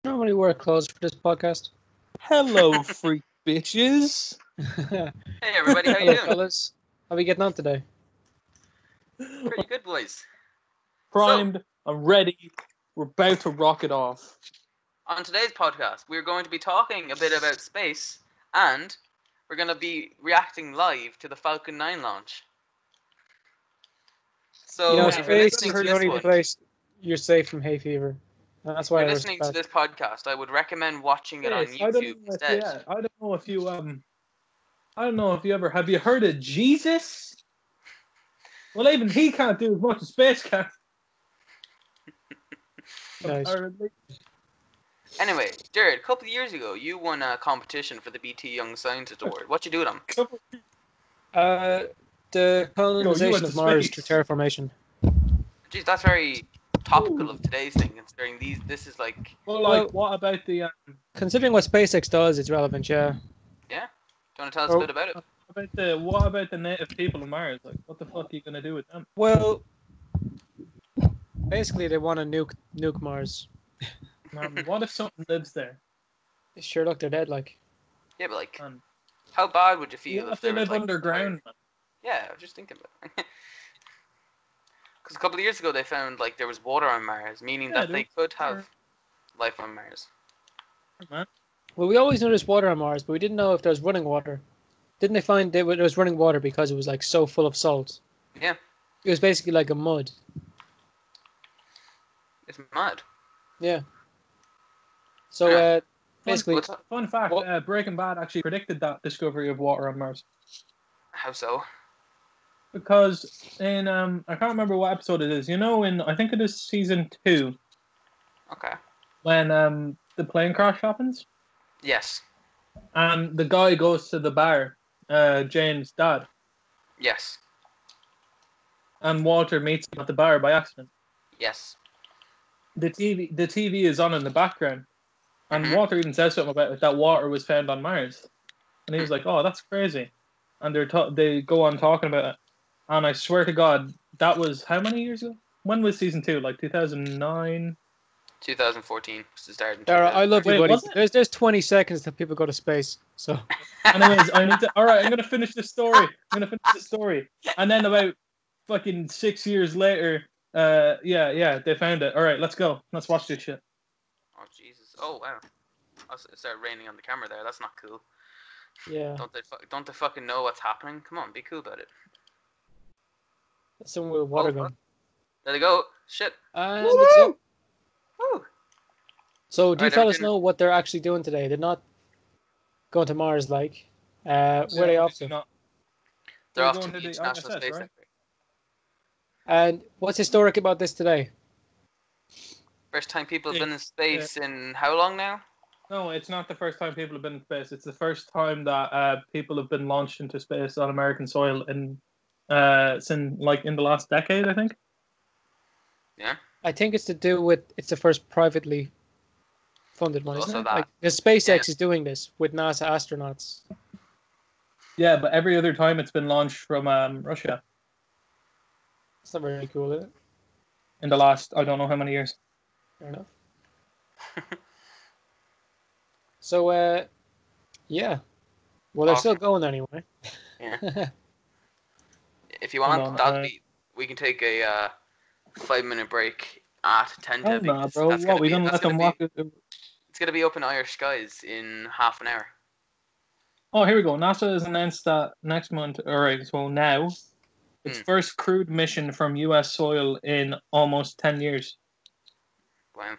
Normally wear clothes for this podcast. Hello, freak bitches. Hello, Hey everybody, how you doing? fellas. How are we getting on today? Pretty good, boys. Primed. I'm ready. We're about to rock it off. On today's podcast, we're going to be talking a bit about space, and we're going to be reacting live to the Falcon 9 launch. So, You know, if you're space listening is to the this only one, place you're safe from hay fever. That's why you're I listening to respect. this podcast, I would recommend watching it on Yes, I don't YouTube know if instead. I don't know if you I don't know if you ever have you heard of Jesus? Well, even he can't do as much as space can. Nice. Apparently. Anyway, Jared, a couple of years ago, you won a competition for the BT Young Scientist Award. What you do with them? The colonization went of to Mars space. through terraformation. Jeez, that's very topical of today's thing, considering this is like... Well, what about the Considering what SpaceX does, it's relevant, yeah. Yeah? Do you want to tell us a bit about it? what about the native people of Mars? Like, what the fuck are you gonna do with them? Well, basically they want to nuke Mars. Man, what if something lives there? Sure, look, they're dead. Like, Yeah, but like, Man, how bad would you feel what if if they there was live like underground? Man? Yeah, I was just thinking about it. Because a couple of years ago they found like there was water on Mars, meaning Yeah, that there they could have life on Mars. Man. well, we always knew there's water on Mars, but we didn't know if there's running water. Didn't they find there was running water because it was like so full of salt? Yeah. It was basically like a mud. It's mad. Yeah. So Yeah. basically, Fun fact: What? Breaking Bad actually predicted that discovery of water on Mars How so? because in I can't remember what episode it is. You know, in I think it is season 2 Okay. when the plane crash happens Yes. and the guy goes to the bar, Jane's dad, Yes. and Walter meets him at the bar by accident. Yes. The TV is on in the background, and Mhm. Walter even says something about it, that water was found on Mars, and he was like, "Oh, that's crazy," and they go on talking about it, and I swear to God, that was how many years ago? When was season 2? Like 2009? 2014 was the start in Dara, I love you, Wait, buddy. was it? There's 20 seconds that people go to space. So Anyways, I need to. All right, I'm gonna finish the story. And then about fucking 6 years later, yeah, they found it. All right, let's go. Let's watch this shit. Oh Jesus! Oh wow! It started raining on the camera there. That's not cool. yeah, Don't they fucking know what's happening? Come on, be cool about it. someone with a water Oh, gun. There they go. Shit. And it's up. Woo. So do you Alright, fellas everything- know what they're actually doing today? They're not going to Mars, like. Where are they off to? Not. They're They're off going to to the the International ISS, Space right? Center. And what's historic about this today? First time people have been in space in how long now? No, it's not the first time people have been in space. It's the first time that people have been launched into space on American soil since like in the last decade, I think. Yeah. I think it's to do with it's the first privately funded one, isn't Also it? that. Like the SpaceX Yeah. is doing this with NASA astronauts. Yeah, but every other time it's been launched from Russia It's not very cool, is it? in the last I don't know how many years. Fair enough. So yeah. Well, they're still Awesome. going anyway. Yeah. If you Hold want, on, we can take a 5-minute break at 10 Oh no, bro! that's What we gonna that's let them gonna walk? it's gonna be up in Irish skies in half an hour. Oh, here we go. NASA has announced that next month. All right, so now its first crewed mission from U.S. soil in almost 10 years. Wow.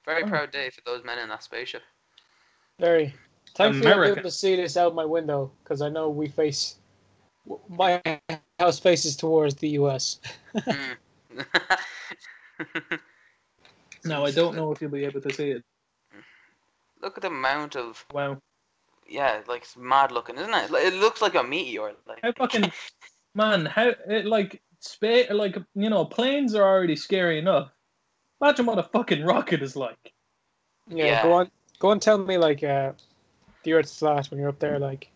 Very proud day for those men in that spaceship. Very. Thankfully, I'm American. able to see this out my window because I know my house faces towards the U.S. Mm. Now I don't know if you'll be able to see it. Look at the amount of Wow. yeah, like it's mad looking, isn't it? It looks like a meteor. Like How fucking man? How it like space? Like planes are already scary enough. Imagine what a fucking rocket is like. Yeah, Yeah. go on, tell me like the Earth's flat when you're up there, like.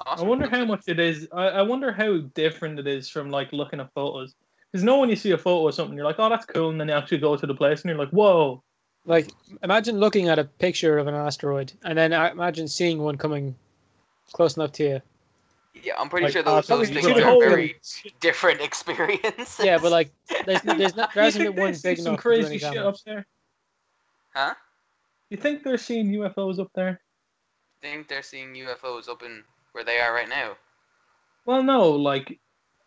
Awesome. I wonder how much it is. I wonder how different it is from like looking at photos. Because no, when you see a photo of something, you're like, oh, that's cool, and then you actually go to the place, and you're like, whoa. Like, imagine looking at a picture of an asteroid, and then imagine seeing one coming close enough to you. Yeah, I'm pretty Like, sure those probably things shoot are a hole very in- different experiences. Yeah, but like, there hasn't been one big some enough to do crazy any shit damage. up there. Huh? You think they're seeing UFOs up there? Think they're seeing UFOs up in where they are right now. Well, no, like,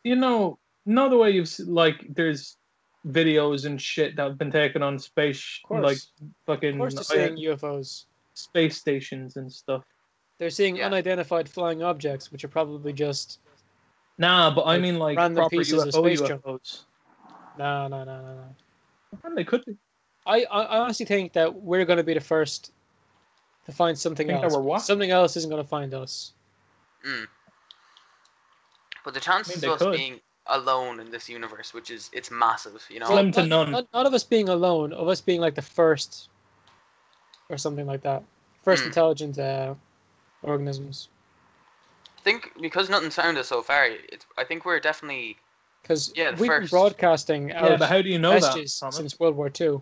not the way like, there's videos and shit that have been taken on space, Of course. like, Of fucking course, they're seeing UFOs. space stations and stuff. They're seeing Yeah. unidentified flying objects, which are probably just Nah, but I Like, mean, like, random proper pieces of UFO space junk. UFOs. no. And they could be. I honestly think that we're going to be the first to find something Think that else. we're what? Something else isn't going to find us. Mm. But the chances they of us could. being alone in this universe, which is it's massive, you know. Slim to none. Not of us being alone, of us being like the first, or something like that. First intelligent organisms. I think because nothing's found us so far, I think we're definitely Because Yeah, the we've been first. broadcasting Yeah, out but how do you know that, messages Thomas? since World War II.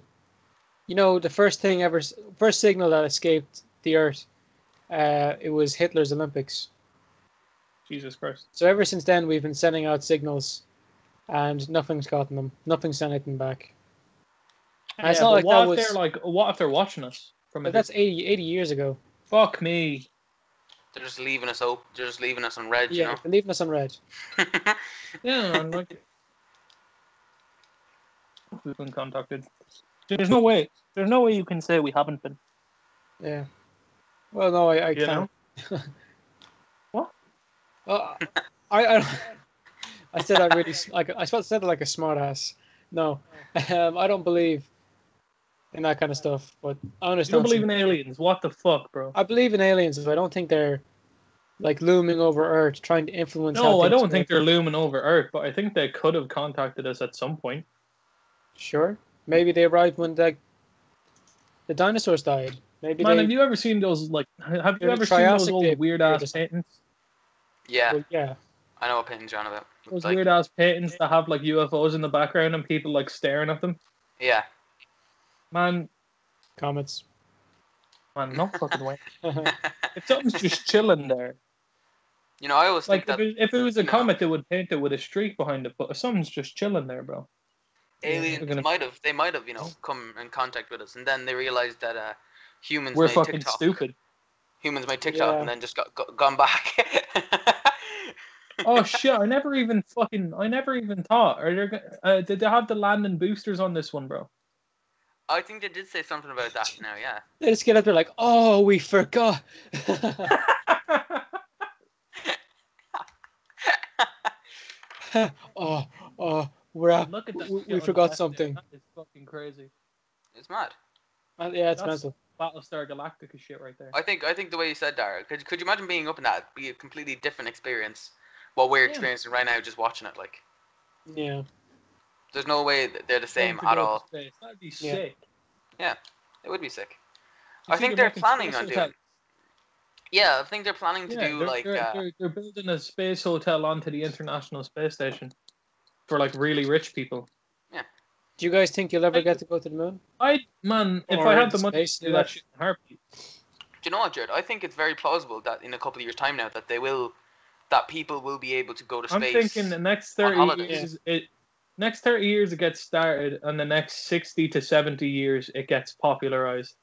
You know, the first signal that escaped the Earth, it was Hitler's Olympics. Jesus Christ. So ever since then, we've been sending out signals, and nothing's gotten them. Nothing's sent anything back. And it's Yeah, not but like what that if was. they're like, what if they're watching us from a But that's distance? 80 years ago. Fuck me. they're just leaving us open. They're just leaving us on red, Yeah, they're leaving us on red. Yeah, I'm like, we've been contacted. There's no way. There's no way you can say we haven't been. Yeah. Well, no, I You can't. What? I I said I really like I said it like a smart ass. No, I don't believe in that kind of stuff. But I You understand. don't believe in aliens? What the fuck, bro? I believe in aliens, but I don't think they're like looming over Earth, trying to influence. how No, I things don't think work. they're looming over Earth, but I think they could have contacted us at some point. Sure, maybe they arrived when the dinosaurs died. Maybe Man, they. have you ever seen those, like, have you They're the ever seen those Triassic old dip weird period or ass something. paintings? yeah, Well, yeah. I know what paintings you're on about. Those Like, weird ass paintings that have like UFOs in the background and people like staring at them. yeah, Man, Comets. no fucking way. If something's just chilling there, you know, I always like think that if it was a you know, comet, they would paint it with a streak behind it. But if something's just chilling there, bro. aliens We're gonna- might have, you know, come in contact with us, and then they realized that humans We're made fucking TikTok. stupid. Humans made TikTok Yeah. and then just gone back. Oh shit! I never even thought. Did they have the landing boosters on this one, bro? I think they did say something about that now. Yeah. They just get up there like, oh, we forgot. oh, we're out. Look at that. We shit on the forgot left something. There. That is fucking crazy. It's mad. Yeah, it's That's mental. Battlestar Galactica shit right there. I think the way you said, Dara, could you imagine being up in that? Be a completely different experience. What we're experiencing right now, just watching it. Like, Yeah. there's no way that they're the same Going to at go to all. space. That'd be Yeah. sick. It would be sick. You I see, think they're making planning space on doing. hotels. Yeah, I think they're planning to Yeah, do like. they're building a space hotel onto the International Space Station for like really rich people. Do you guys think you'll ever get to go to the moon? If Or I had into the money space, to do yeah. that shit in a heartbeat. Do you know what, Jared? I think it's very plausible that in a couple of years' time now that people will be able to go to I'm space. thinking the next on 30 holidays. years, next 30 years it gets started, and the next 60 to 70 years it gets popularized.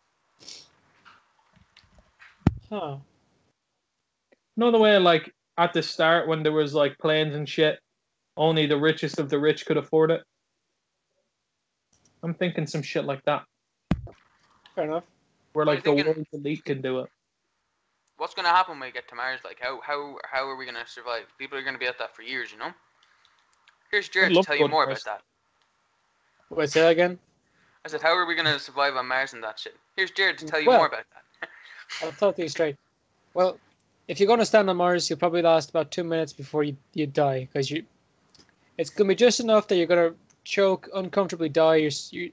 Huh. No, the way like at the start when there was like planes and shit, only the richest of the rich could afford it. I'm thinking some shit like that, Fair enough. where What are like you the thinking? world's elite can do it. What's going to happen when we get to Mars? Like, how are we going to survive? People are going to be at that for years, you know? Here's Jared to love tell you going more to about Mars. that. Wait, say that again? I said, how are we going to survive on Mars and that shit? Here's Jared to tell you Well- more about that. I'll talk to you straight. Well, if you're going to stand on Mars, you'll probably last about 2 minutes before you die, because it's going to be just enough that you're going to choke, uncomfortably die.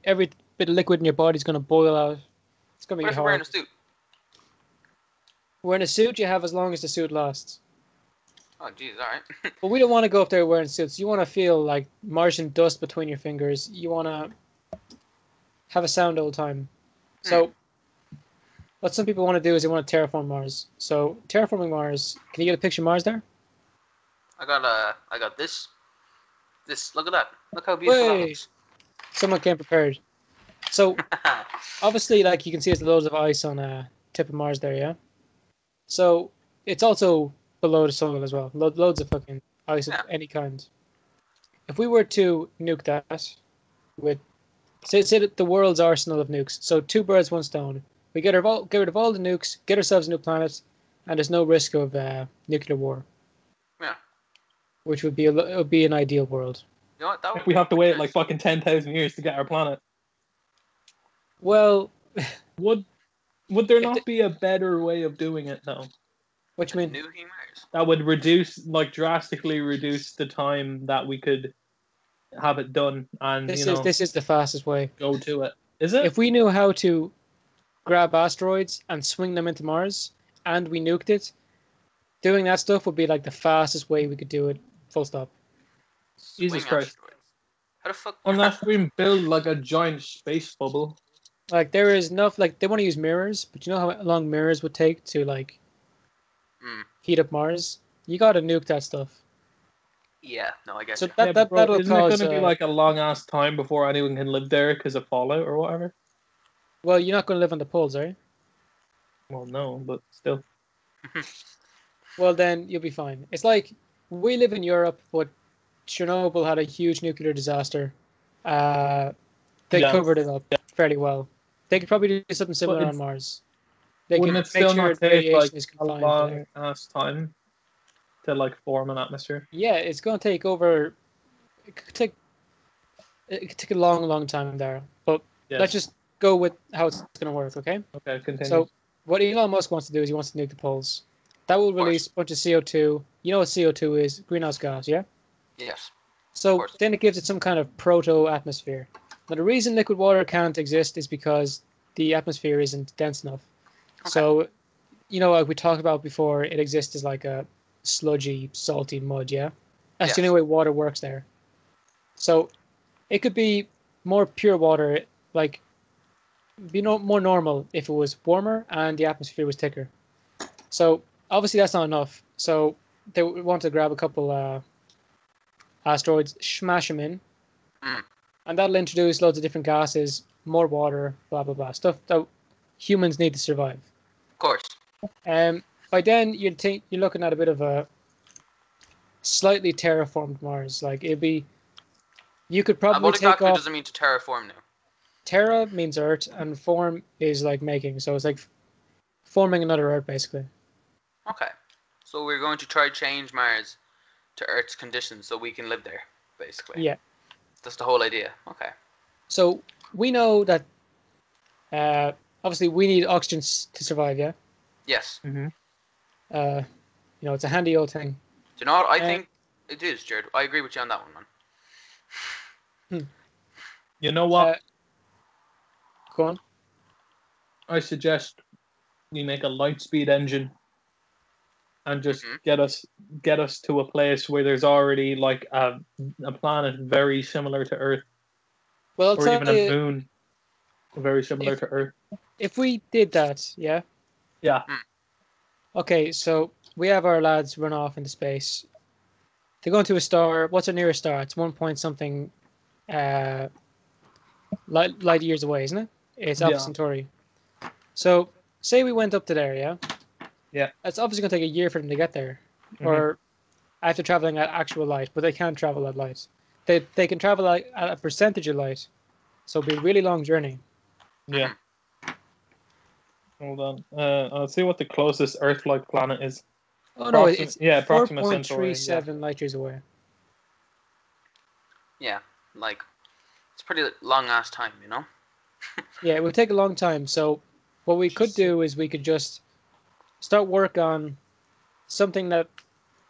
Every bit of liquid in your body's going to boil out. It's going to What be if we're wearing hard. a suit? Wearing a suit, you have as long as the suit lasts. Oh, jeez, all right. But we don't want to go up there wearing suits. You want to feel like Martian dust between your fingers. You want to have a sound all the time. So, what some people want to do is they want to terraform Mars. So, terraforming Mars. Can you get a picture of Mars there? I got this. Look at that. Look how beautiful that Wait, looks. someone came prepared. So, obviously, like you can see, there's loads of ice on tip of Mars there, yeah. So it's also below the sun as well. Loads of fucking ice of Yeah. any kind. If we were to nuke that with say that the world's arsenal of nukes, so two birds, one stone. We get rid of all the nukes, get ourselves a new planet, and there's no risk of nuclear war. Yeah. Which would be it would be an ideal world. You know what? That would If we be have to pretty wait nice. like fucking 10,000 years to get our planet, Well, would there If not the- be a better way of doing it though? what you mean? Nuking Mars. That would drastically reduce the time that we could have it done and, This is the fastest way. go to it. Is it? If we knew how to grab asteroids and swing them into Mars, and we nuked it, doing that stuff would be like the fastest way we could do it. Full stop. Jesus Swing Christ. asteroids. How the fuck? Unless we build like a giant space bubble. Like there is enough. Like they want to use mirrors, but you know how long mirrors would take to like heat up Mars? You got to nuke that stuff. Yeah. No, I guess. So Yeah, but bro, that'll isn't it cause. going to be like a long ass time before anyone can live there because of fallout or whatever? Well, you're not going to live on the poles, are you? Well, no, but still. Well, then you'll be fine. It's like we live in Europe, but Chernobyl had a huge nuclear disaster. They Yeah. covered it up fairly well. They could probably do something similar it's- on Mars. They Wouldn't can it still make sure not take radiation like is a confined long there. ass time to like form an atmosphere? Yeah, it's going to take over. It could take a long, long time there. But Yes. let's just go with how it's going to work, okay? Okay, continue. So, what Elon Musk wants to do is he wants to nuke the poles. That will release a bunch of CO2. You know what CO2 is? Greenhouse gas, yeah? Yes. So course. then it gives it some kind of proto-atmosphere. Now the reason liquid water can't exist is because the atmosphere isn't dense enough. Okay. So, like we talked about before, it exists as like a sludgy, salty mud, yeah? That's the Yes. only way water works there. So it could be more pure water, like be more normal if it was warmer and the atmosphere was thicker. So obviously that's not enough. So they want to grab a couple asteroids, smash them in, and that'll introduce loads of different gases, more water, blah blah blah, stuff that humans need to survive. Of course. By then you're looking at a bit of a slightly terraformed Mars. Like you could probably What take exactly off. does it mean to terraform now? Terra means Earth, and form is like making. So it's like forming another Earth, basically. Okay. So we're going to try change Mars to Earth's conditions so we can live there, basically. Yeah. That's the whole idea. Okay. So we know that obviously we need oxygen to survive. Yeah. Yes. Mm-hmm. It's a handy old thing. Do you know what? I think it is, Jared. I agree with you on that one, man. You know what? Go on. I suggest we make a light speed engine and just get us to a place where there's already like a planet very similar to Earth, Well, I'll or tell even a you, moon very similar to Earth. if we did that, yeah. Yeah. Okay, so we have our lads run off into space. They're going to a star. What's our nearest star? It's 1 point something light years away, isn't it? It's Alpha Yeah. Centauri. So, say we went up to there, yeah? Yeah. It's obviously going to take a year for them to get there. Mhm. Or after traveling at actual light, but they can't travel at light. They can travel at a percentage of light. So it'll be a really long journey. Yeah. Hold on. I'll see what the closest Earth-like planet is. Oh no, it's Proxima Centauri. 4.37 light years away. Yeah. Like, it's pretty long ass time, you know? Yeah, it would take a long time. So what we could do is we could just start work on something that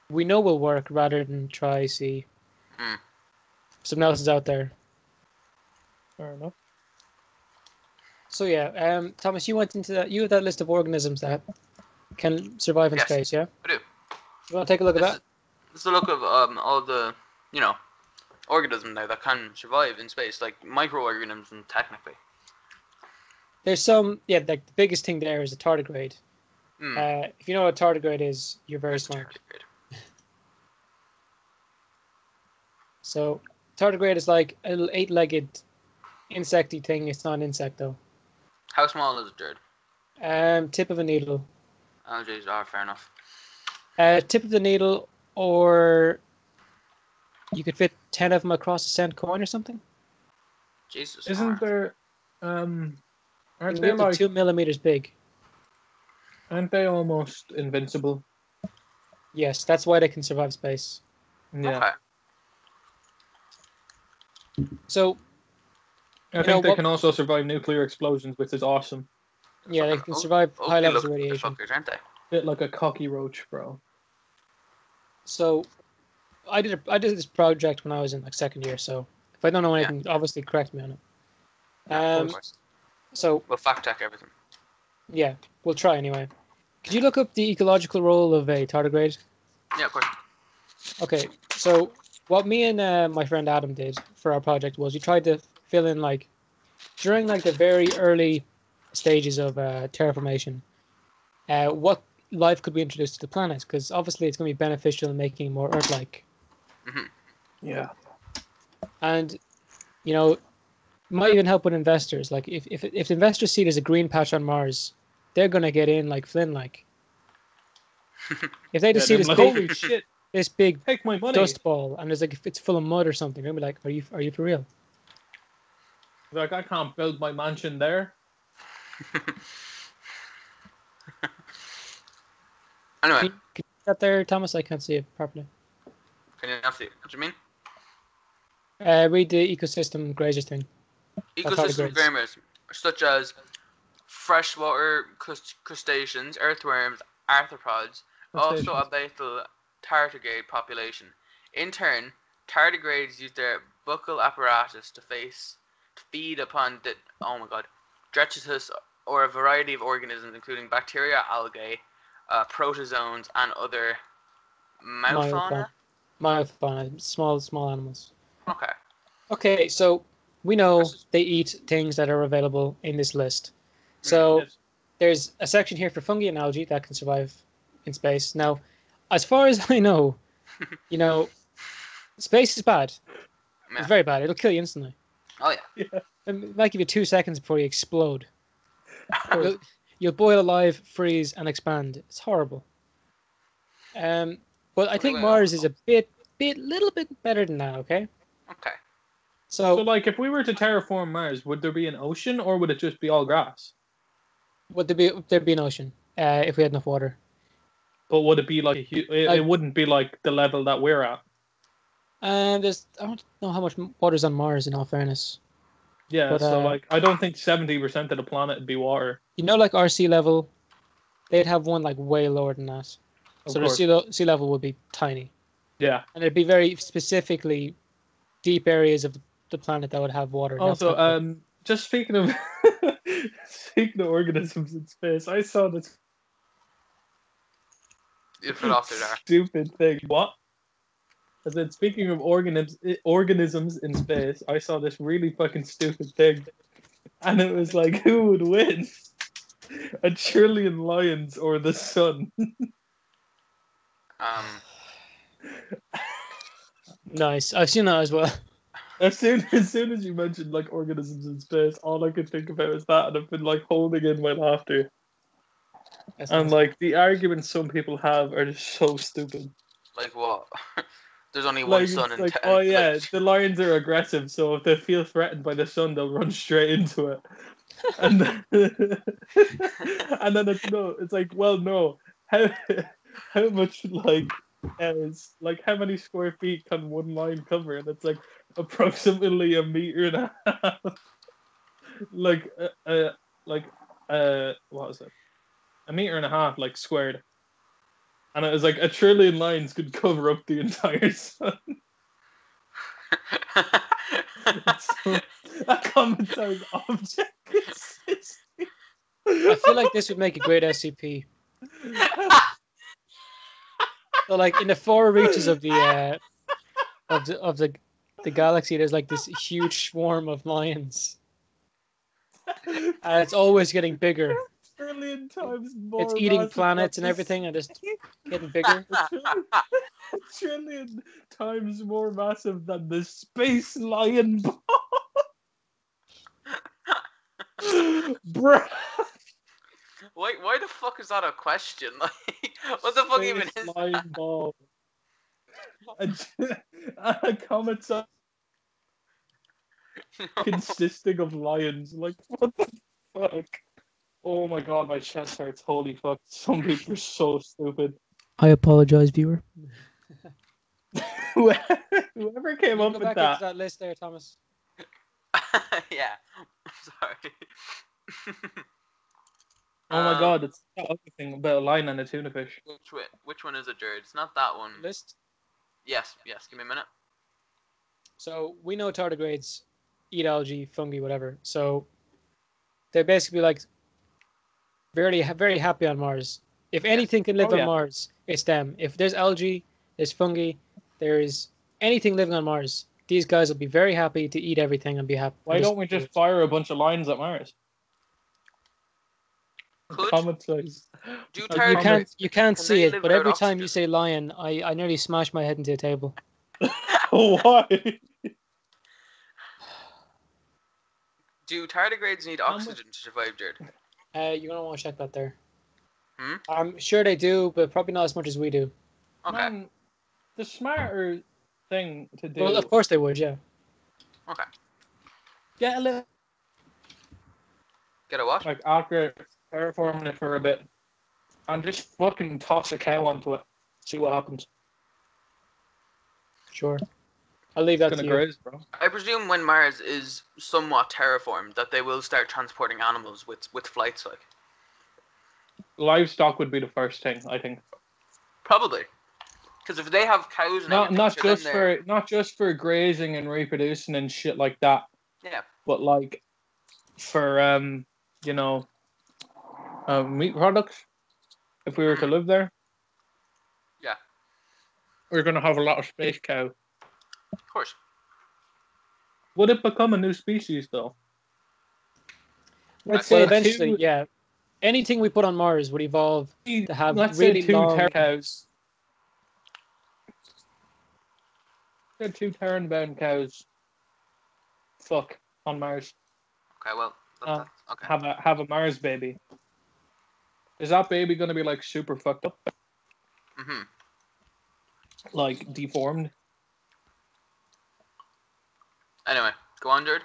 we know will work rather than try see something else is out there. Fair enough. So yeah, Thomas, you went into that. You have that list of organisms that can survive in Yes. space. Yeah, I do. you want to take a look at that? It's the look of all the organisms now that can survive in space, like microorganisms technically. There's some, like the biggest thing there is a tardigrade. If you know what a tardigrade is, you're very smart. Tardigrade. So tardigrade is like a little 8-legged insecty thing. It's not an insect though. How small is it, Jared? Tip of a needle. Oh, jeez, fair enough. Tip of the needle, or you could fit 10 of them across a cent coin or something. Jesus. Isn't there? Aren't they They're like? 2 millimeters big. Aren't they almost invincible? Yes, that's why they can survive space. Yeah. Okay. So I think they can also survive nuclear explosions, which is awesome. yeah, they can survive high levels of radiation. Fuckers, aren't they? Bit like a cocky roach, bro. So I did this project when I was in like second year. So if I don't know anything, obviously correct me on it. Of course. So We'll fact check everything. yeah, we'll try anyway. Could you look up the ecological role of a tardigrade? Yeah, of course. Okay, so what me and my friend Adam did for our project was we tried to fill in like during like the very early stages of terraformation, what life could we introduce to the planet? Because obviously it's going to be beneficial in making it more Earth-like. Mm-hmm. Yeah. And might even help with investors. Like if investors see there's a green patch on Mars, they're gonna get in like Flynn. Like if they just see this like, big, holy shit, this big take my money. dust ball, and there's like if it's full of mud or something, they'll be like, are you for real? Like, I can't build my mansion there. Anyway, Can you see that there, Thomas? I can't see it properly. can you not see it? What do you mean? Read the ecosystem grazers thing. Ecosystem tardigrades. grammars, such as freshwater crustaceans, earthworms, arthropods, also a vital tardigrade population. In turn, tardigrades use their buccal apparatus to feed upon detritus or a variety of organisms, including bacteria, algae, protozoans, and other mouthfauna. Myofauna, small animals. Okay. Okay, so we know they eat things that are available in this list. So Yes. there's a section here for fungi and algae that can survive in space. Now, as far as I know, space is bad. Yeah. It's very bad. It'll kill you instantly. Oh yeah. It might give you 2 seconds before you explode. You'll boil alive, freeze, and expand. It's horrible. But I think Mars is a little bit better than that. Okay. Okay. So, like, if we were to terraform Mars, would there be an ocean, or would it just be all grass? Would there'd be an ocean if we had enough water? But would it be like it wouldn't be like the level that we're at? I don't know how much water's on Mars. In all fairness. Yeah. But, so like, I don't think 70% of the planet would be water. Like our sea level, they'd have one like way lower than that. So the sea level would be tiny. Yeah. And it'd be very specifically deep areas of the planet that would have water. Also, just speaking of organisms in space, I saw this stupid thing. What? I said, speaking of organisms in space, I saw this really fucking stupid thing, and it was like, who would win? A trillion lions or the sun? Nice. I've seen that as well. As soon as you mentioned like organisms in space, all I could think about is that, and I've been like holding in my laughter. And like the arguments some people have are just so stupid. Like what? There's only one sun in like, oh yeah, the lions are aggressive, so if they feel threatened by the sun, they'll run straight into it. And then, and then it's like, well, no, how much how many square feet can one lion cover? And it's like approximately 1.5 meters. What was it? 1.5 meters, like squared. And it was like 1 trillion lions could cover up the entire sun. So, that common-sized object exists. I feel like this would make a great SCP. So like in the far reaches of the the galaxy, there's like this huge swarm of lions, and it's always getting bigger. Trillion times It's more eating massive than planets and this. everything, and just getting bigger. A trillion times more massive than the space lion. Bruh. Why the fuck is that a question? Like, what the fuck even Space is lion that? ball. A comet size consisting of lions. Like, what the fuck? Oh my god, my chest hurts. Holy fuck. Some people are so stupid. I apologize, viewer. Whoever came You up go with back that. into that list there, Thomas. Yeah. Sorry. Oh my god, it's that other thing about a lion and a tuna fish. Which one is it, Jared? It's not that one. List. Yes. Give me a minute. So we know tardigrades eat algae, fungi, whatever. So they're basically like very happy on Mars. If anything can live Oh, on yeah. Mars, it's them. If there's algae, there's fungi, there's anything living on Mars, these guys will be very happy to eat everything and be happy. Why don't we just fire a bunch of lions at Mars? Could Comet size. do Like, You tardigrades? can't Can see they it, live but without every time you oxygen? say lion, I nearly smash my head into a table. Why? Do tardigrades need How much- oxygen to survive, Jared? You're gonna want to check that there. Hmm? I'm sure they do, but probably not as much as we do. Okay. Man, the smarter thing to do. Well, of course they would, yeah. Okay. Get a little. Get a what? Like after terraforming it for a bit, and just fucking toss a cow onto it. See what happens. Sure. I'll leave that It's to gonna you. graze, bro. I presume when Mars is somewhat terraformed, that they will start transporting animals with flights, like. Livestock would be the first thing, I think. Probably. Because if they have cows and everything Not chilling just there, for grazing and reproducing and shit like that, yeah, but like for you know, meat products. If we were to live there, yeah, we're gonna have a lot of space cow. of course. Would it become a new species though? Let's Well, say eventually, yeah. Anything we put on Mars would evolve to have let's really say two long. cows. Two Terran-bound cows. Fuck on Mars. Okay, well, that's okay. Have a Mars baby. Is that baby gonna be like super fucked up? Mm-hmm. Like deformed? Anyway, go on, Jared.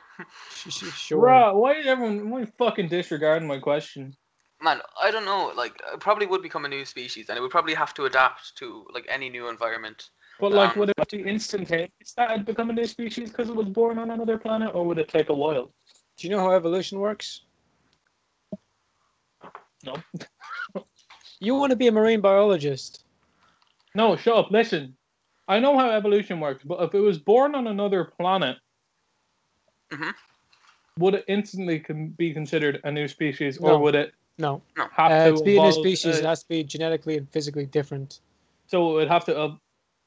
Sure. Bruh, why is everyone fucking disregarding my question? Man, I don't know. Like, it probably would become a new species, and it would probably have to adapt to like any new environment. But like, would it be instantaneous that it'd become a new species because it was born on another planet, or would it take a while? Do you know how evolution works? No. You want to be a marine biologist. No, shut up. Listen, I know how evolution works, but if it was born on another planet, Mhm. would it instantly be considered a new species, No. or would it No. have To be a new evolve? species, it has to be genetically and physically different. So it would have to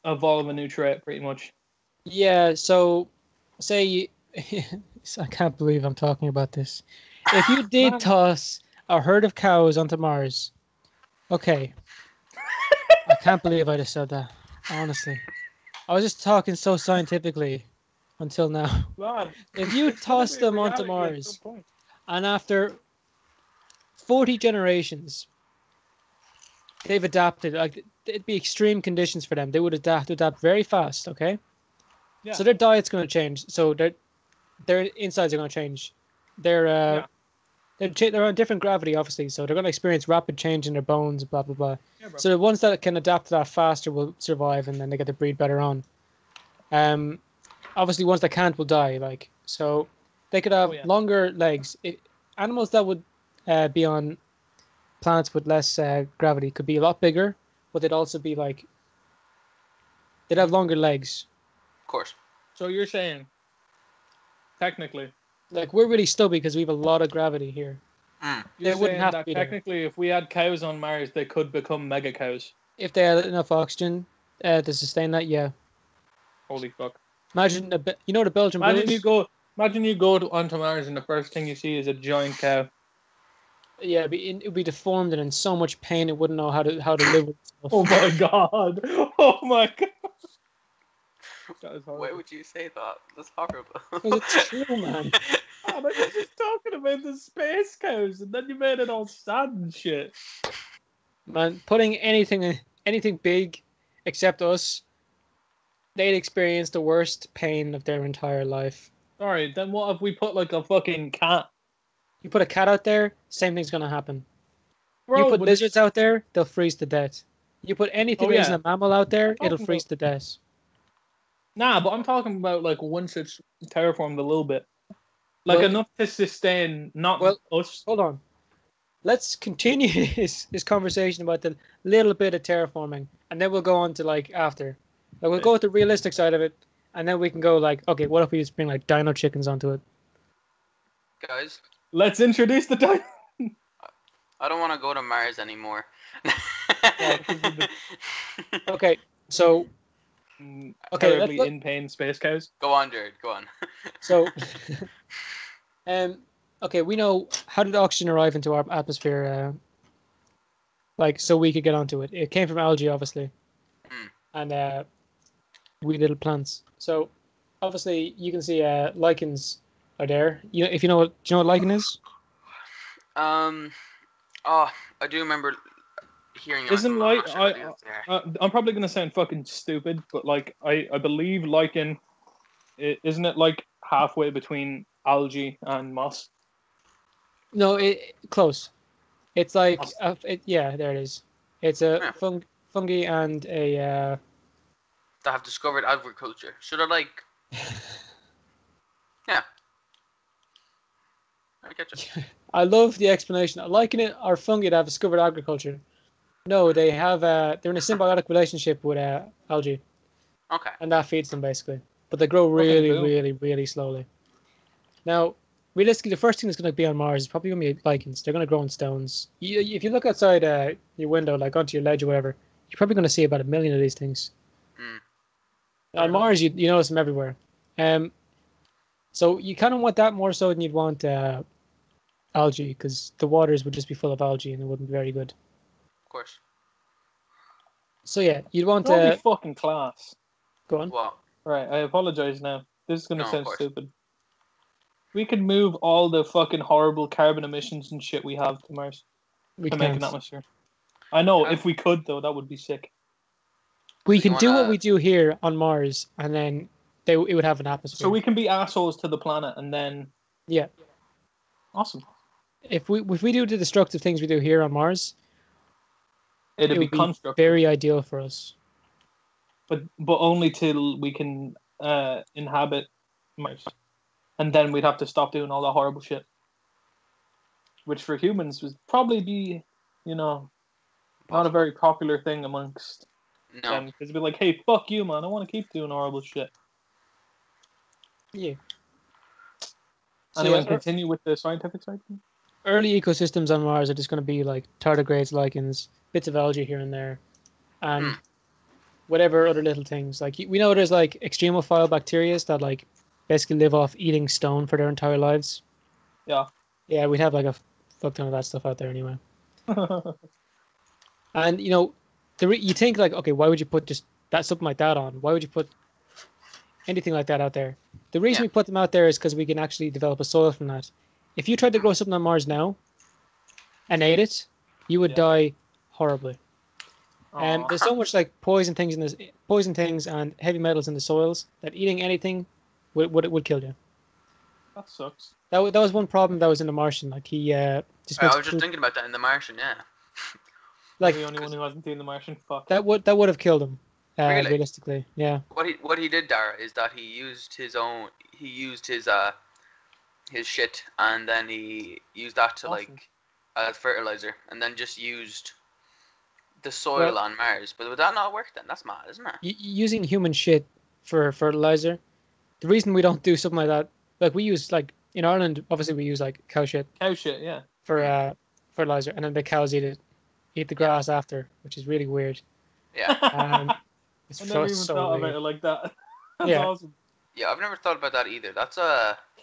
evolve a new trait, pretty much. Yeah, so say I can't believe I'm talking about this. If you did Man. toss a herd of cows onto Mars, okay. I can't believe I just said that. Honestly, I was just talking so scientifically until now. Man, If you it's gonna toss be them onto reality at Mars, some point. and after 40 generations, they've adapted. Like it'd be extreme conditions for them. They would adapt very fast. Okay. Yeah. So their diet's going to change. So their insides are going to change. They're they're on different gravity, obviously. So they're going to experience rapid change in their bones. Blah blah blah. Yeah, bro. So the ones that can adapt to that faster will survive, and then they get to breed better on. Obviously, ones that can't will die. Like so, they could have longer legs. Animals that would be on planets with less gravity could be a lot bigger, but they'd also be like they'd have longer legs. Of course. So you're saying, technically, Like we're really stubby because we have a lot of gravity here. Mm. you're They wouldn't saying have to that be there. technically, if we had cows on Mars, they could become mega cows. If they had enough oxygen to sustain that, yeah. Holy fuck! Imagine you know the Belgian Imagine Blues? you go. Imagine you go onto Mars and the first thing you see is a giant cow. Yeah, it'd be deformed and in so much pain it wouldn't know how to live with itself. Oh my god! Oh my god! That is Why horrible. would you say that? That's horrible. Because it's true, man. Ah, but you're just talking about the space cows, and then you made it all sad and shit. Man, putting anything big except us, they'd experience the worst pain of their entire life. Sorry, then what if we put like a fucking cat? You put a cat out there, same thing's gonna happen. You Bro, put but lizards out there, they'll freeze to death. You put anything Oh, that isn't yeah. a mammal out there, I'm it'll talking freeze about- to death. Nah, but I'm talking about like once it's terraformed a little bit. Like Well- enough to sustain not Well- us. Hold on. Let's continue this conversation about the little bit of terraforming, and then we'll go on to like after. Like we'll go with the realistic side of it, and then we can go like, okay, what if we just bring like dino chickens onto it? Guys, Let's introduce the time. I don't want to go to Mars anymore. Okay, so Okay, Terribly let's- in pain space cows. Go on, Jared. Go on. so okay, we know how did oxygen arrive into our atmosphere, like so we could get onto it. It came from algae, obviously, Hmm. and we little plants. So obviously you can see lichens are there. You know, if you know what, do you know what lichen is? Oh, I do remember hearing about Isn't them. I'm like not sure what it is there. I'm probably gonna sound fucking stupid, but like I believe lichen, isn't it like halfway between algae and moss? No, close. It's like Moss. yeah, there it is. It's a Yeah. fungi and a That have discovered agriculture. Should I like? Yeah. I get you. I love the explanation. Lichen it are fungi that have discovered agriculture. No, they have they're in a symbiotic relationship with algae, Okay. and that feeds them basically. But they grow Okay, really, cool. really, really slowly. Now, realistically, the first thing that's going to be on Mars is probably going to be lichens. They're going to grow in stones. If you look outside your window, like onto your ledge or whatever, you're probably going to see about 1 million of these things. Hmm. On Mars, you notice them everywhere. So you kind of want that more so than you'd want algae, because the waters would just be full of algae and it wouldn't be very good. Of course. So yeah, you'd want That'll be fucking class. go on. What? Right, I apologize now. This is gonna No, of sound course. stupid. We could move all the fucking horrible carbon emissions and shit we have to Mars We to make can't. an atmosphere. I know, Yeah. if we could though, that would be sick. We So you can do what wanna- we do here on Mars, and then it would have an atmosphere. So we can be assholes to the planet and then Yeah. awesome. If we do the destructive things we do here on Mars, It'd it be would be constructive, very ideal for us. but only till we can inhabit Mars. And then we'd have to stop doing all that horrible shit. Which for humans would probably be, not a very popular thing amongst No. them. Because it'd be like, hey, fuck you, man. I want to keep doing horrible shit. Yeah. So Anyway, yeah, continue with the scientific side. early ecosystems on Mars are just going to be like tardigrades, lichens, bits of algae here and there, and whatever other little things. Like we know there's like extremophile bacteria that like basically live off eating stone for their entire lives. Yeah. Yeah, we'd have like a fuck ton of that stuff out there anyway. And you think like, okay, why would you put just that something like that on? Why would you put anything like that out there? The reason Yeah. we put them out there is because we can actually develop a soil from that. If you tried to grow something on Mars now and ate it, you would Yeah. die horribly. Aw. There's so much like poison things and heavy metals in the soils that eating anything would kill you. That sucks. That was one problem that was in The Martian. Like he just I makes was just thinking about that in The Martian. Yeah. like I'm the only one who hasn't seen The Martian. Fuck. that would have killed him. Really? Realistically, yeah. What he did, Dara, is that he used his shit, and then he used that to Awesome. like as fertilizer, and then just used the soil Well- on Mars. But would that not work then? That's mad, isn't it? Using human shit for fertilizer. The reason we don't do something like that, like we use like in Ireland, obviously we use like cow shit Cow shit, yeah. for fertilizer, and then the cows eat the grass after, which is really weird. Yeah. It's I never even so thought about weird. it like that. That's Yeah. awesome. Yeah, I've never thought about that either. That's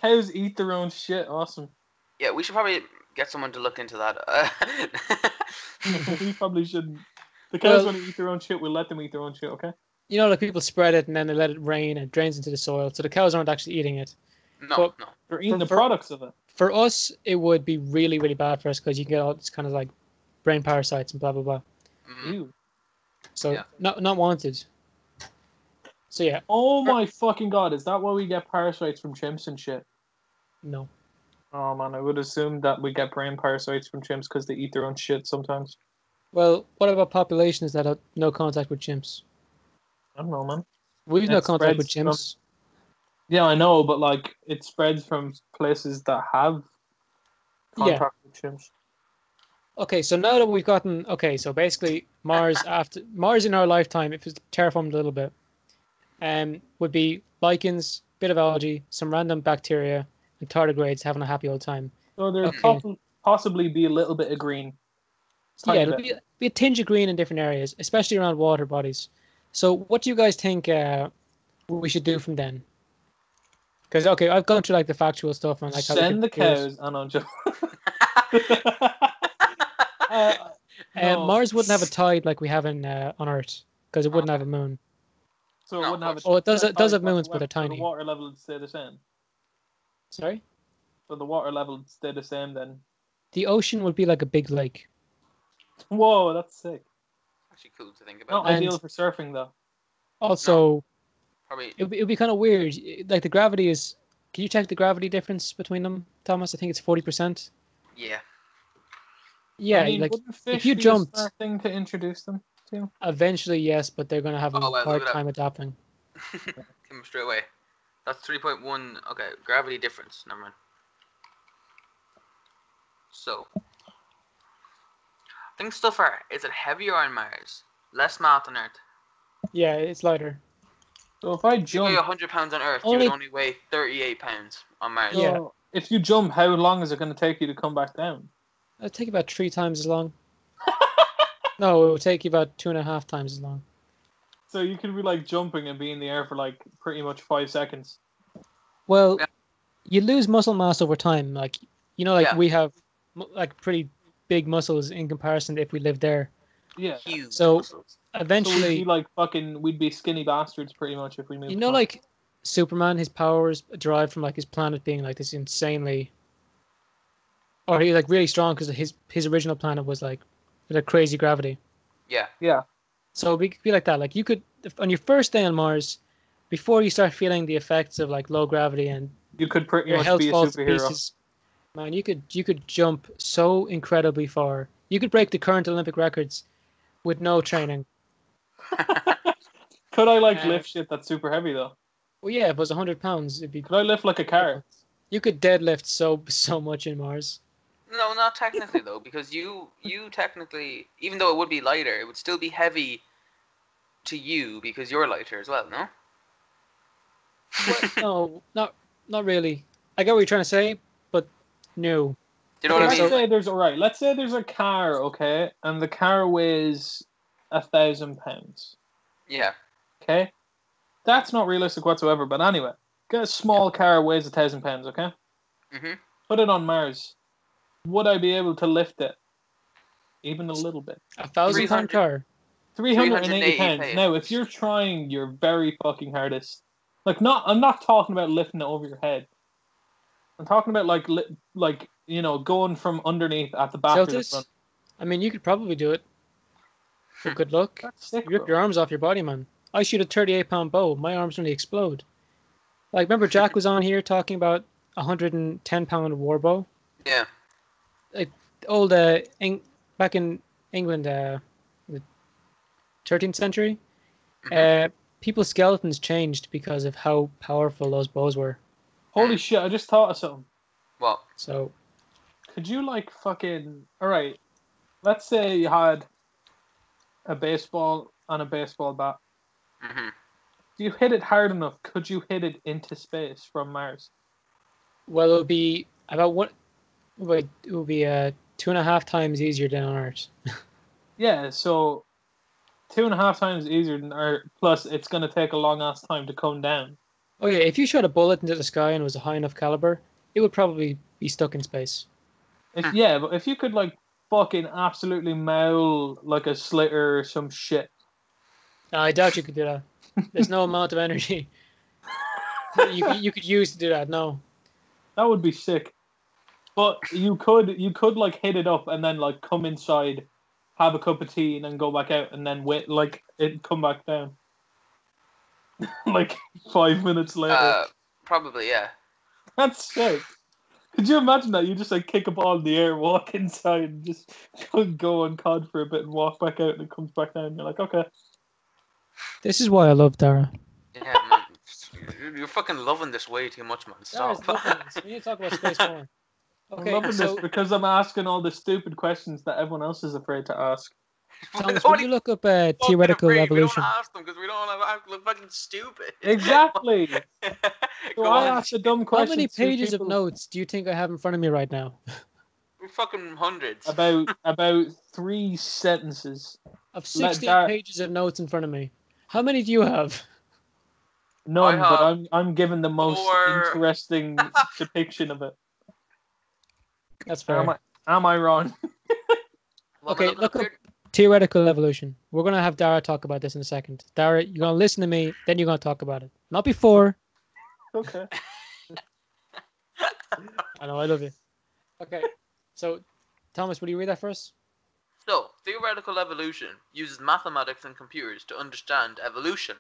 Cows eat their own shit. Awesome. yeah, we should probably get someone to look into that. We probably shouldn't. The cows Well, want to eat their own shit. We'll let them eat their own shit, okay? you know, like people spread it and then they let it rain and it drains into the soil, so the cows aren't actually eating it. No, But no. They're eating the for products of it. for us, it would be really, really bad for us because you can get all this kind of like brain parasites and blah blah blah. Mhm. Ew. So Yeah. not wanted. So yeah, Oh my fucking god! Is that why we get parasites from chimps and shit? no. Oh man, I would assume that we get brain parasites from chimps because they eat their own shit sometimes. Well, what about populations that have no contact with chimps? I don't know, man. We've no It contact with spreads from- chimps. Yeah, I know, but like it spreads from places that have Yeah. contact with chimps. Okay, so now that we've gotten so basically Mars in our lifetime, if it's terraformed a little bit, would be lichens, bit of algae, some random bacteria, and tardigrades having a happy old time. So there'd Okay. possibly be a little bit of green. Yeah, Tiny it'll bit. be a tinge of green in different areas, especially around water bodies. So what do you guys think we should do from then? Because okay, I've gone through like the factual stuff and like how we Send could the do it. cows and I'm just. No. Mars wouldn't have a tide like we have in on Earth because it wouldn't have a moon. So it No, wouldn't of have a. Oh, it does. set It does tide have moons, but they're whatsoever, so tiny. the water level would stay the same. Sorry, So the water level would stay the same then. the ocean would be like a big lake. Whoa, that's sick. Actually, cool to think Not about. And- ideal for surfing though. Also, Probably. it'd be kind of weird. Like the gravity is. Can you check the gravity difference between them, Thomas? I think it's 40%. Yeah. Yeah, I mean, like wouldn't fish if you be a jumped, smart thing to introduce them to? eventually yes, but they're gonna have a Oh, well, hard look at time adapting. Came straight away. That's 3.1. Okay, gravity difference. Never mind. So, think so far. Is it heavier on Mars? Less mass on Earth? Yeah, it's lighter. So if I If you weigh jump, 100 pounds on Earth, you Only- would only weigh 38 pounds on Mars. Yeah. so if you jump, how long is it going to take you to come back down? It'll take about 3 times as long. No, it will take you about 2.5 times as long. So you could be like jumping and be in the air for like pretty much 5 seconds. Well, Yeah. you lose muscle mass over time. Like like Yeah. we have like pretty big muscles in comparison to if we lived there. Yeah. Huge So, muscles. So we'd Eventually, be like we'd be skinny bastards pretty much if we moved. to Mars. like Superman, his powers derived from like his planet being like this insanely, or he's like really strong because his original planet was like with a crazy gravity. Yeah. Yeah. So it could be like that. Like you could on your first day on Mars, before you start feeling the effects of like low gravity and You could pretty your much health be a falls to superhero. pieces, man, you could jump so incredibly far. You could break the current Olympic records with no training. Could I like Uh, lift shit that's super heavy though? Well, yeah, if it was 100 pounds, it'd be. Could I lift like a car? You could deadlift so much in Mars. No, not technically though, because you technically, even though it would be lighter, it would still be heavy to you because you're lighter as well. No. No, not really. I get what you're trying to say, but no. Do you know what I Let's mean? say there's Let's say there's a car, okay, and the car weighs 1,000 pounds. Yeah. Okay, that's not realistic whatsoever. But anyway, get a small car weighs 1,000 pounds. Okay, Mhm. put it on Mars. Would I be able to lift it? Even a little bit. 1,000-pound car. 380 pounds. 380 Now, if you're trying your very fucking hardest, I'm not talking about lifting it over your head. I'm talking about like going from underneath at the back or the Tilted? front. I mean, you could probably do it. But good luck. That's sick, You rip bro. your arms off your body, man. I shoot a 38-pound bow. My arms really explode. Like, remember Jack was on here talking about 110-pound war bow? Yeah. Old back in England, the 13th century, people's skeletons changed because of how powerful those bows were. Holy shit! I just thought of something. Well. So, Could you like fucking alright? Let's say you had a baseball and a baseball bat. Mhm. If you hit it hard enough, could you hit it into space from Mars? well, it would be about what? Wait, it would be 2.5 times easier than on Earth. Yeah, so 2.5 times easier than Earth. Plus, it's gonna take a long ass time to come down. Oh yeah, if you shot a bullet into the sky and it was a high enough caliber, it would probably be stuck in space. But if you could like fucking absolutely maul like a slitter or some shit. I doubt you could do that. There's no amount of energy you could use to do that. No. That would be sick. But you could like hit it up and then like come inside, have a cup of tea, and then go back out and then wait like it come back down. Like 5 minutes later. Probably, yeah. That's sick. Could you imagine that? You just like kick a ball in the air, walk inside, and just go on COD for a bit and walk back out and it comes back down. You're like, okay. This is why I love Dara. Yeah, man. You're fucking loving this way too much, man. Stop. We need to talk about space more. Okay, I'm loving so this because I'm asking all the stupid questions that everyone else is afraid to ask. Thomas, will you look up theoretical evolution? We don't ask them because we don't want to look fucking stupid. Exactly. So Go I on. asked a dumb How question. many pages of people notes do you think I have in front of me right now? We're fucking hundreds. about 3 sentences. Of Let 16 Dar- pages of notes in front of me. How many do you have? None, I but have I'm given the most 4. interesting depiction of it. That's fair. Am I wrong? What Okay, am I looking look up here? theoretical evolution. We're going to have Dara talk about this in a second. Dara, you're going to listen to me, then you're going to talk about it. Not before. Okay. I know, I love you. Okay, so Thomas, will you read that first? So, theoretical evolution uses mathematics and computers to understand evolution.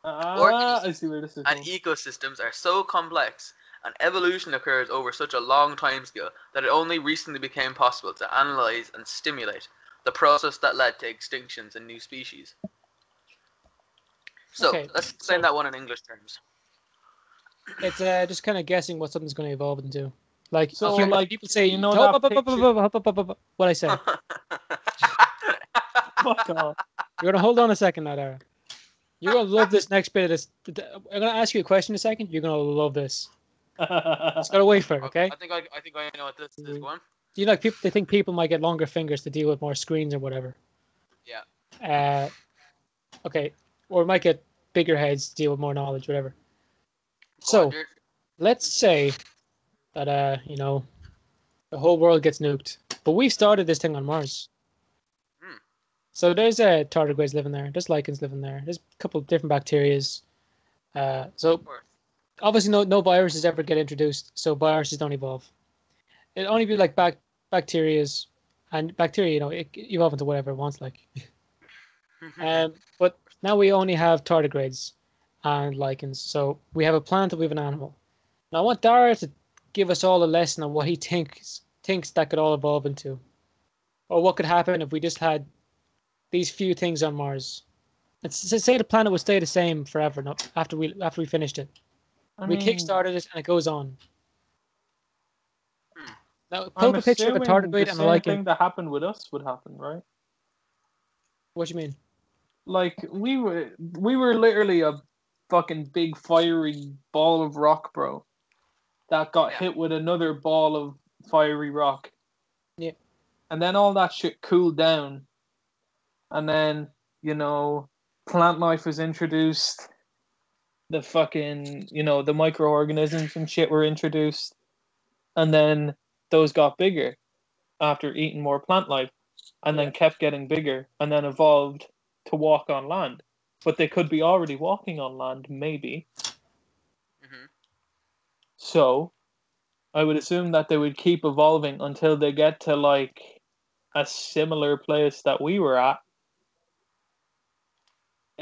I see where this is And going. ecosystems are so complex, and evolution occurs over such a long timescale that it only recently became possible to analyze and stimulate the process that led to extinctions and new species. So, Okay, let's explain that one in English terms. It's just kind of guessing what something's going to evolve into. Like, So, here, like, people say, you know that picture- what I say. Fuck off. You're going to hold on a second now, Dara. You're going to love this next bit of this. I'm going to ask you a question in a second. You're going to love this. Just got to wait for it, okay? I think I know what this is going. Do you like people? They think people might get longer fingers to deal with more screens or whatever. Yeah. Okay. Or might get bigger heads to deal with more knowledge, whatever. Go So, on, dude. let's say that, the whole world gets nuked. But we started this thing on Mars. So there's tardigrades living there. There's lichens living there. There's a couple of different bacterias. So obviously no viruses ever get introduced. So viruses don't evolve. It'll only be like bacterias, and bacteria, it evolve into whatever it wants, like. But now we only have tardigrades and lichens. So we have a plant and we have an animal. Now I want Dara to give us all a lesson on what he thinks that could all evolve into, or what could happen if we just had these few things on Mars. Let's say the planet would stay the same forever. No, after we finished it, we kickstarted it and it goes on. Now, pull up a picture of a tardigrade and a lichen. The thing that happened with us would happen, right? What do you mean? Like we were literally a fucking big fiery ball of rock, bro, that got hit with another ball of fiery rock. Yeah. And then all that shit cooled down. And then, plant life was introduced. The fucking, the microorganisms and shit were introduced. And then those got bigger after eating more plant life. And then kept getting bigger. And then evolved to walk on land. But they could be already walking on land, maybe. Mm-hmm. So, I would assume that they would keep evolving until they get to, like, a similar place that we were at.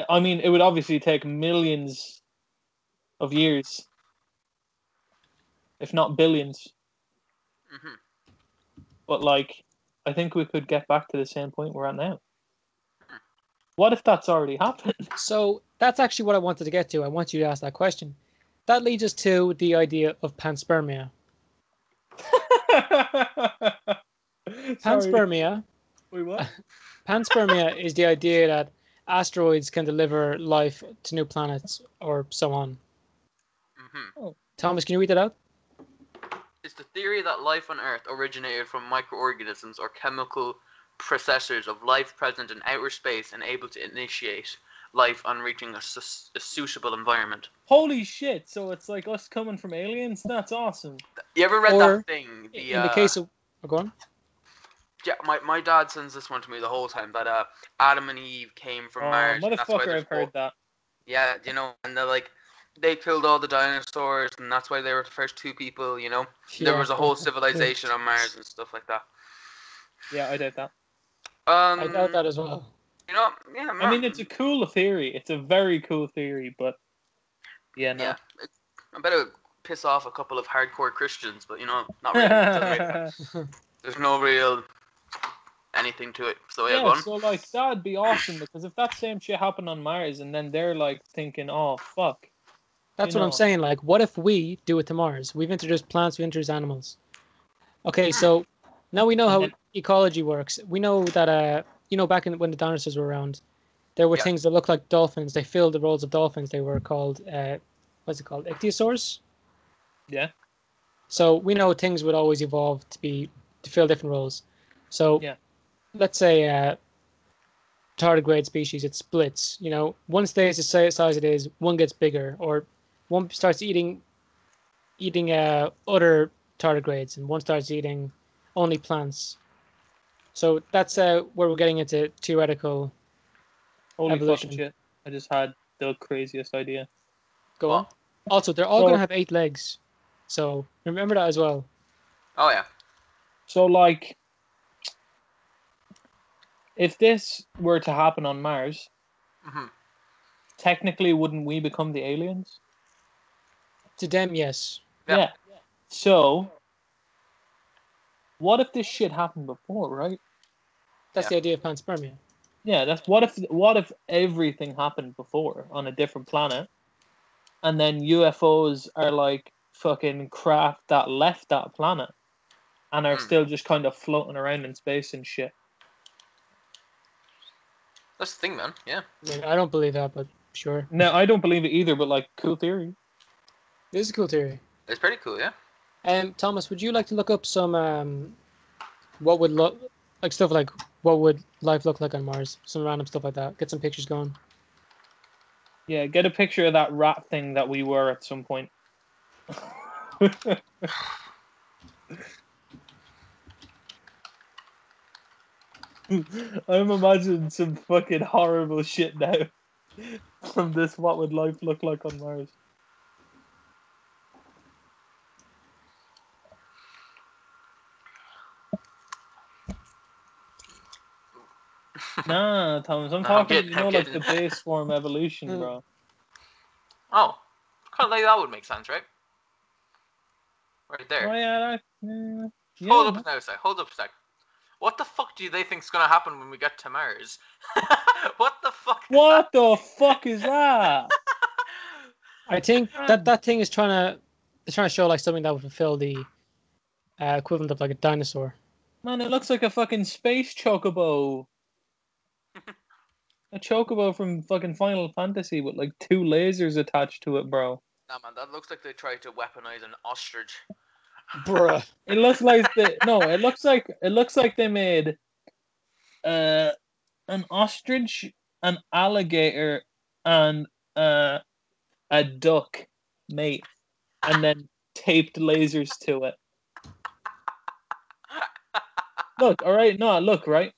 I mean, it would obviously take millions of years, if not billions. Mm-hmm. But, like, I think we could get back to the same point we're at now. What if that's already happened? So that's actually what I wanted to get to. I want you to ask that question. That leads us to the idea of panspermia. Panspermia. Wait, what? Panspermia is the idea that asteroids can deliver life to new planets or so on. Mm-hmm. Thomas, can you read that out? It's the theory that life on Earth originated from microorganisms or chemical processors of life present in outer space and able to initiate life on reaching a suitable environment. Holy shit! So it's like us coming from aliens? That's awesome. You ever read Or that thing? in the case of, go on. Yeah, my dad sends this one to me the whole time that Adam and Eve came from Mars. And that's why Motherfucker, I've heard that. Yeah, and they're like, they killed all the dinosaurs, and that's why they were the first two people. There was a whole civilization on Mars and stuff like that. Yeah, I doubt that. I doubt that as well. Yeah. I mean, it's a cool theory. It's a very cool theory, but yeah, no. Yeah, I bet it would piss off a couple of hardcore Christians, but not really. There's no real anything to it. So yeah, go on. So like that'd be awesome because if that same shit happened on Mars and then they're like thinking, oh fuck. That's what I'm saying. Like, what if we do it to Mars? We've introduced plants, we introduced animals. Okay, so now we know how ecology works. We know that back when the dinosaurs were around, there were things that looked like dolphins. They filled the roles of dolphins. They were called what's it called? Ichthyosaurs? Yeah. So we know things would always evolve to fill different roles. So let's say tardigrade species, it splits. One stays the size it is, one gets bigger, or one starts eating other tardigrades, and one starts eating only plants. So that's where we're getting into theoretical evolution. Fucking shit! I just had the craziest idea. Go on. Also, they're all going to have 8 legs, so remember that as well. Oh yeah. So like, if this were to happen on Mars, technically, wouldn't we become the aliens? To them, yes. Yeah. So, what if this shit happened before, right? That's the idea of panspermia. Yeah, that's what if everything happened before on a different planet, and then UFOs are like fucking craft that left that planet, and are still just kind of floating around in space and shit. That's the thing, man. Yeah. I don't believe that, but sure. No, I don't believe it either. But like, cool theory. It is a cool theory. It's pretty cool, yeah. Thomas, would you like to look up some what would look like stuff like what would life look like on Mars? Some random stuff like that. Get some pictures going. Yeah, get a picture of that rat thing that we were at some point. I'm imagining some fucking horrible shit now from this. What would life look like on Mars? Nah, Thomas, I'm talking, like the base form evolution, bro. Oh, kind of like that would make sense, right? Right there. Oh, yeah, Hold up a sec. What the fuck do they think's gonna happen when we get to Mars? What the fuck? What the fuck is that? I think that thing is trying to show like something that would fulfill the equivalent of like a dinosaur. Man, it looks like a fucking space chocobo. A chocobo from fucking Final Fantasy with like 2 lasers attached to it, bro. Nah, man, that looks like they tried to weaponize an ostrich. Bruh. It looks like it looks like they made an ostrich, an alligator, and a duck mate, and then taped lasers to it. Look, all right, no, look, right.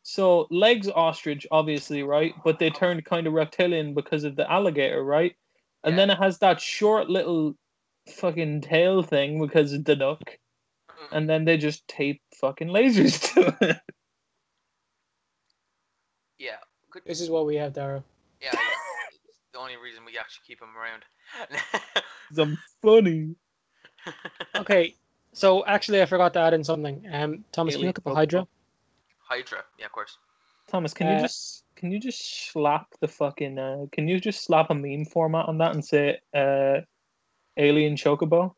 So legs ostrich, obviously, right, but they turned kind of reptilian because of the alligator, right? And then it has that short little fucking tail thing because of the duck, and then they just tape fucking lasers to it. Yeah. This is what we have, Dara. Yeah. It's the only reason we actually keep them around. I'm funny. Okay, so actually, I forgot to add in something. Thomas, can you look up a Hydra? Hydra, yeah, of course. Thomas, can you just slap the fucking can you just slap a meme format on that and say alien chocobo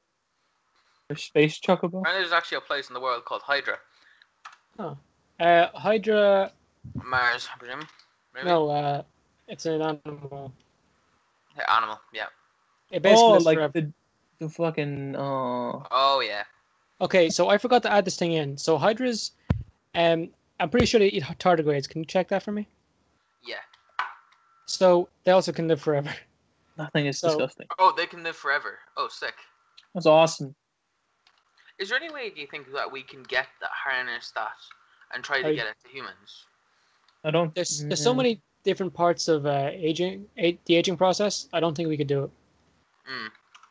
or space chocobo? And there's actually a place in the world called Hydra. Oh, Hydra. Mars, I presume. Maybe? No, it's an animal. Yeah, animal, yeah. It basically like the fucking Oh yeah. Okay, so I forgot to add this thing in. So Hydras, I'm pretty sure they eat tardigrades. Can you check that for me? Yeah. So they also can live forever. Nothing is So- disgusting. Oh, they can live forever. Oh, sick. That's awesome. Is there any way, do you think, that we can get that, harness that, and try to I- get it to humans? I don't. There's so many different parts of the aging process. I don't think we could do it. Mm.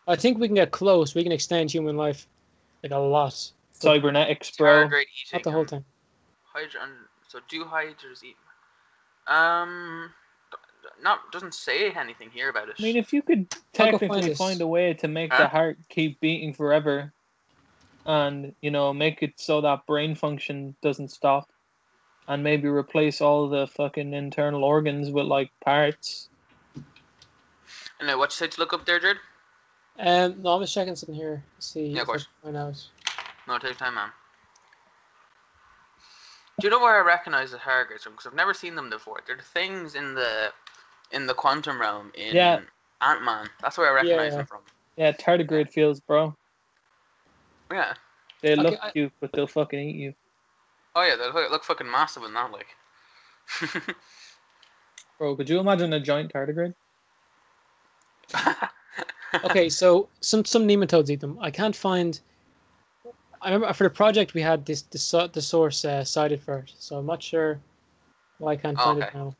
I think we can get close. We can extend human life like a lot. Cybernetics, bro. Tardigrade eating. Not the whole time. So do hydras eat? Not doesn't say anything here about it. I mean, if you could I'll go technically find find this. a way to make Huh? the heart keep beating forever, and make it so that brain function doesn't stop, and maybe replace all the fucking internal organs with like parts. And now, what you said to look up there, Jared? No, I'm just checking something here. See Yeah, of if I course. can find out. No, take your time, man. Do you know where I recognize the targets from? Because I've never seen them before. They're the things in the quantum realm in Yeah. Ant-Man. That's where I recognize Yeah. them from. Yeah, tardigrade feels, bro. Yeah. They Okay, look cute, but they'll fucking eat you. Oh yeah, they look fucking massive in that, like. Bro, could you imagine a giant tardigrade? Okay, so some nematodes eat them. I can't find. I remember for the project we had the source cited first, so I'm not sure why I can't find it Okay. now.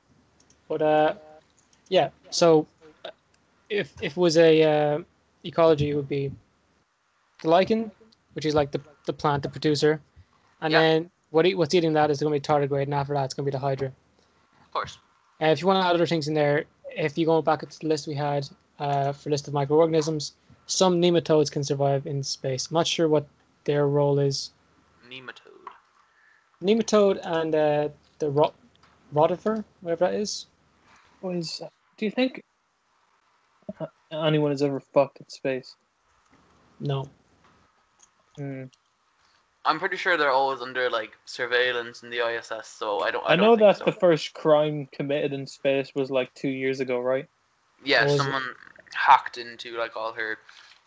But yeah. So if it was a ecology, it would be the lichen, which is like the plant, the producer, and Yeah. then what's eating that is going to be tardigrade, and after that it's going to be the hydra. Of course. If you want to add other things in there, if you go back to the list we had for list of microorganisms, some nematodes can survive in space. I'm not sure what their role is. Nematode. Nematode and the rotifer, whatever that is. Boys, do you think anyone has ever fucked in space? No. Hmm. I'm pretty sure they're always under like surveillance in the ISS, so I don't. I don't know think that so. the first crime committed in space was like 2 years ago, right? Yeah, Or is it- someone hacked into like all her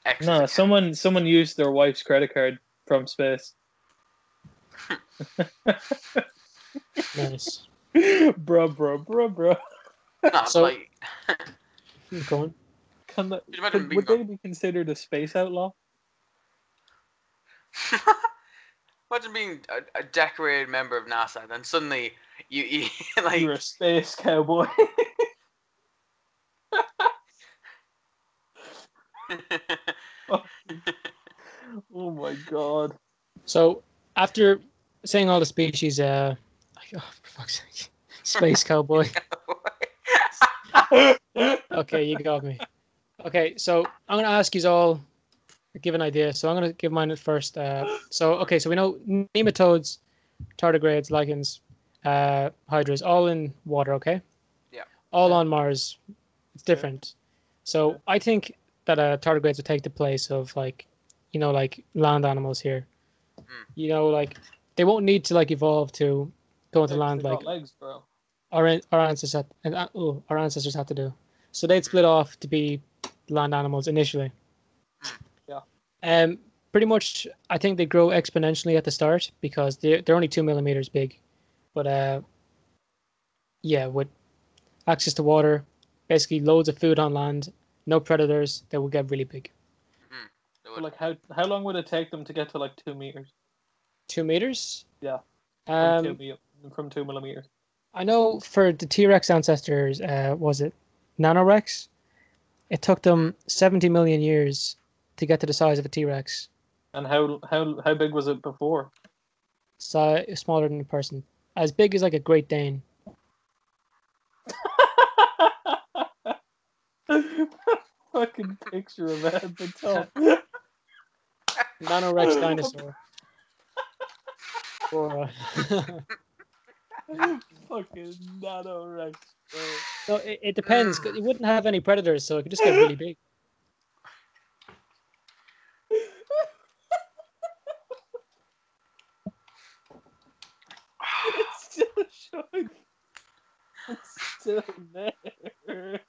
exes. No, accounts. someone used their wife's credit card from space. Nice. Bro. Nah, So- like. Go on. you imagine being Would they be considered a space outlaw? Imagine being a decorated member of NASA, and then suddenly you like. You're a space cowboy. Oh my god. So after saying all the species, oh, for fuck's sake, space cowboy. Okay, you got me. Okay, so I'm gonna ask you all give an idea. So I'm gonna give mine first. So we know nematodes, tardigrades, lichens, hydras, all in water. Okay. Yeah. All on Mars. It's different. So I think that tardigrades would take the place of like land animals here. Like they won't need to like evolve to go into land They like got legs, bro. our ancestors had to do. So they'd split off to be land animals initially. Yeah. Pretty much, I think they grow exponentially at the start because they're only 2 millimeters big, but yeah, with access to water, basically loads of food on land, no predators, they will get really big. So like how long would it take them to get to like 2 meters? 2 meters? Yeah. Um, From 2 millimeters. I know for the T-Rex ancestors, was it Nanorex? It took them 70 million years to get to the size of a T-Rex. And how big was it before? So smaller than a person, as big as like a Great Dane. Fucking picture of it at the top. Nanorex dinosaur. Or, Fucking Nanorex, bro. no, it depends. 'Cause it wouldn't have any predators, so it could just get really big. It's still showing. It's still there.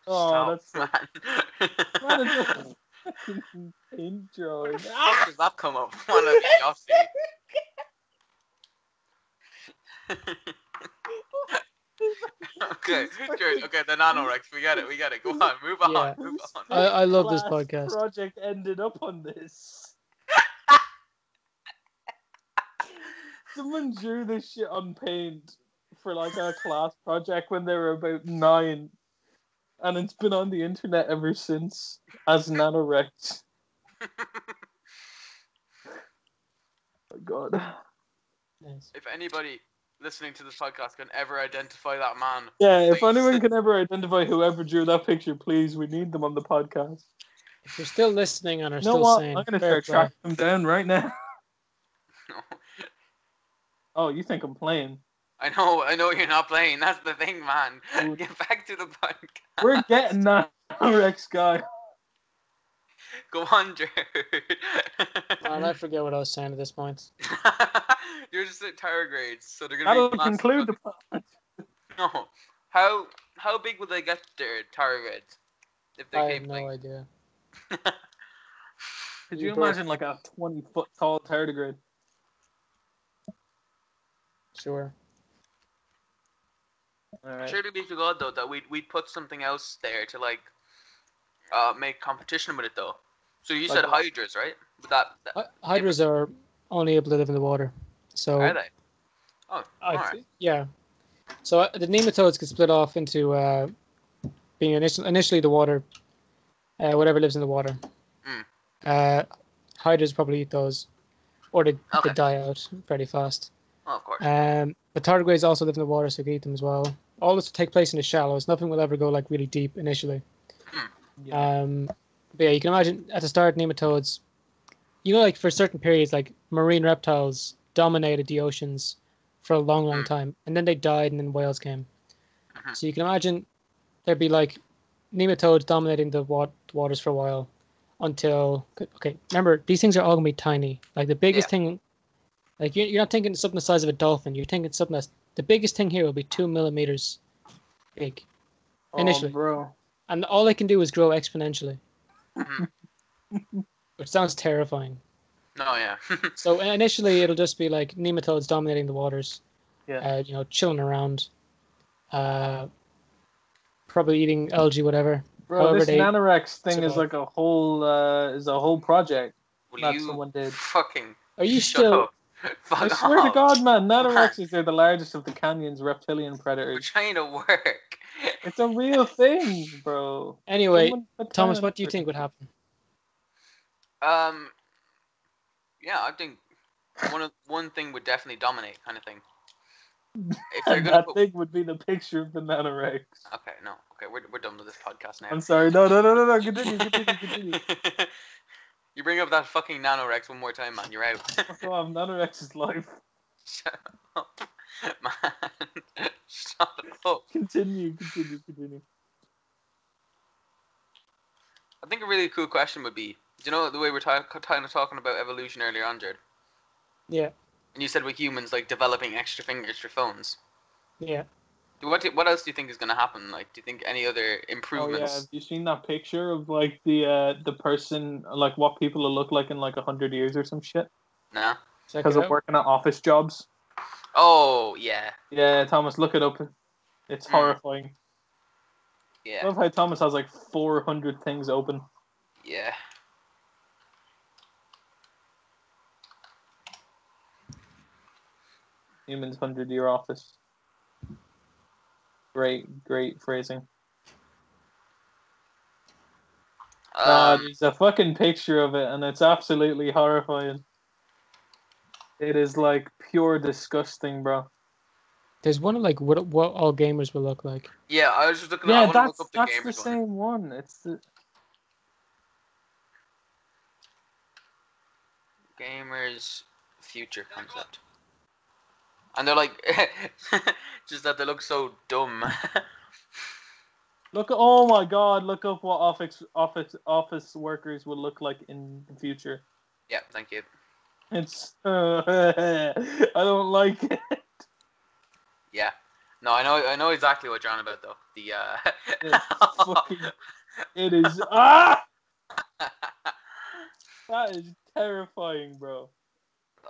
Oh, Stop, that's so man. man, it's a fucking paint drawing. How does that come up? Wanna be Yossi? Okay, Jared, okay, the Nanorex, we get it. Go on, move on, Yeah. move on. I love this Class podcast. Project ended up on this. Someone drew this shit on paint for like a class project when they were about 9, and it's been on the internet ever since as Nanorex. Oh God. Nice. If anybody listening to this podcast can ever identify that man, Yeah, if please. anyone can ever identify whoever drew that picture, please, we need them on the podcast. If you're still listening and are You know still what? sane, I'm gonna fair start play. tracking them down right now. No. Oh, you think I'm playing? I know you're not playing. That's the thing, man. Dude. Get back to the podcast. We're getting that Rex guy. Go on, Jared. Man, I forget what I was saying at this point. You're just at tower grades, so they're gonna That'll be massive. conclude the podcast. No. How big will they get their tower grades if they I keep have no idea. Could You you both- imagine like a 20-foot tall tardigrade? Sure. Alright. Sure, it'd be too good though that we'd put something else there to like make competition with it though. So you Like said what? hydras, right? But that Hydras are only able to live in the water. So are they? Oh, alright. yeah. So the nematodes could split off into being initially the water, whatever lives in the water. Hydras probably eat those, or they Okay. die out pretty fast. Oh, of course. But tardigrades also live in the water, so you can eat them as well. All this will take place in the shallows. Nothing will ever go like really deep initially. Yeah. But yeah, you can imagine at the start, nematodes, like for certain periods, like marine reptiles dominated the oceans for a long, long time, and then they died, and then whales came. So you can imagine there'd be like nematodes dominating the waters for a while until. Okay, remember these things are all gonna be tiny. Like the biggest thing, like you're not thinking something the size of a dolphin. You're thinking something that's the biggest thing here will be 2 millimeters big initially. Oh, bro. And all they can do is grow exponentially. Which sounds terrifying. No, yeah. So initially it'll just be like nematodes dominating the waters. Yeah. Chilling around. Probably eating algae, whatever. Bro, However this they Nanorex thing is survive. like a whole project Will that you someone did. fucking Are you shut still up? Fuck I swear to off. God, man, Nanorexes are the largest of the canyon's reptilian We're predators. trying to work. It's a real thing, bro. Anyway, Someone put Thomas, time what do you into think it. would happen? Yeah, I think one thing would definitely dominate, kind of thing. If And that thing would be the picture of the Nanorex. Okay, no, okay, we're done with this podcast now. I'm sorry, no, continue. You bring up that fucking Nanorex one more time, man. You're out. Fuck off, Nanorex is life. Shut up, man. Shut up. Continue. I think a really cool question would be, do you know the way we're kind of talking about evolution earlier on, Jared? Yeah. And you said with humans, like, developing extra fingers for phones. Yeah. What else do you think is going to happen? Like, do you think any other Oh yeah, improvements? have you seen that picture of like the person, like what people will look like in like 100 years or some shit? No? Check Because it of out. working at office jobs. Oh, yeah. Yeah, Thomas, look it up. It's horrifying. I Yeah. love how Thomas has like 400 things open. Yeah. Humans 100-year office. Great phrasing. There's a fucking picture of it, and it's absolutely horrifying. It is like pure disgusting, bro. There's one of like what all gamers will look like. Yeah, I was just looking. I Yeah, want to look that's up the the gamers one. same one. It's the Gamers future concept. And they're like, just that they look so dumb. look. Oh my God! Look up what office workers will look like in the future. Yeah, thank you. It's I don't like it. Yeah. No, I know exactly what you're on about though. The It's fucking, it is that is terrifying, bro.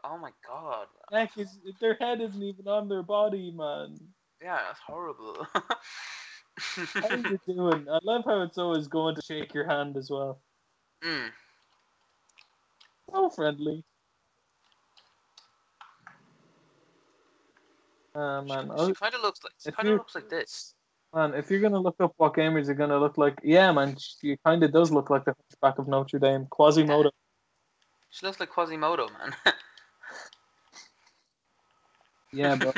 Oh my god. Neck is their head isn't even on their body, man. Yeah, that's horrible. How are you doing? I love how it's always going to shake your hand as well. Mm. So friendly. Man. She kind of looks like. She If kind of you looks like this. Man, if you're gonna look up what gamers are gonna look like, yeah, man, she kind of does look like the Hunchback of Notre Dame, Yeah. Quasimodo. She looks like Quasimodo, man. Yeah, but